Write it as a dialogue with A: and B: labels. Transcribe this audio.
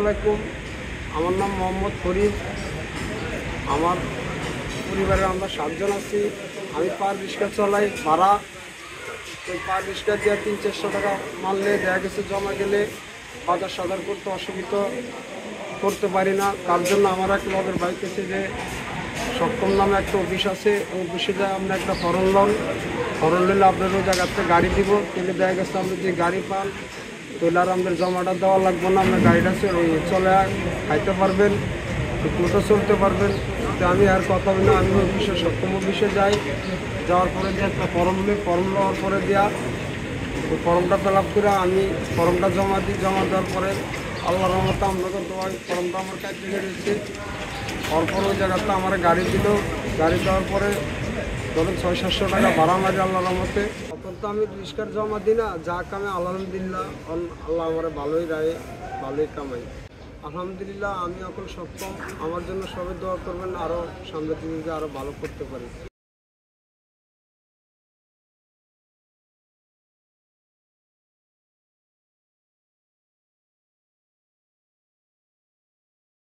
A: আলাইকুম। আমার নাম মোহাম্মদ ফরিদ। আমার পরিবারে আমরা 7 জন আছি। আমি পার রিক্সা চালাই ভাড়া। ওই পার রিক্সা দিয়ে 300-400 টাকা মারলে দেখা গেছে জমা গেলে বাজার সাজার করতে অসুবিধা করতে পারি না। তার জন্য আমার এক লগের বাইক আছে যে সক্ষম নামে একটা অফিস আছে, ওই অফিসে যায় আমরা একটা ফরন লন। ফরন নিলে আপনার ওই জায়গাতে গাড়ি দিব। তাহলে দেখা গেছে আমরা যে গাড়ি পান তাহলে আর আমাদের জমাটা দেওয়া লাগবে না। আপনার গাড়িটা চলে খাইতে পারবেন, ঠিকমতো চলতে পারবেন। তো আমি আর কথা বলি না, আমি অফিসে সক্ষম অফিসে যাই। যাওয়ার পরে যে একটা ফর্ম নিই, ফর্ম নেওয়ার পরে দেওয়া ওই ফর্মটা ফিল আপ করে আমি ফর্মটা জমা দিই। জমা দেওয়ার পরে আল্লাহর রহমতে আপনাকে দোয়া ফর্মটা আমার কাছে রয়েছে। তারপর ওই জায়গাতে আমার গাড়ি দিল। গাড়ি দেওয়ার পরে ধরুন 600-700 টাকা ভাড়া মারি আল্লাহর রহমতে। তখন তো আমি রিক্সার জমা দিই না, যা কামে আলহামদুলিল্লাহ আল্লাহ আমার ভালোই রায়, ভালোই কামাই আলহামদুলিল্লাহ। আমি এখন সক্ষম। আমার জন্য সবাই দোয়া করবেন, আরও সামনের দিকে আরও ভালো করতে পারি।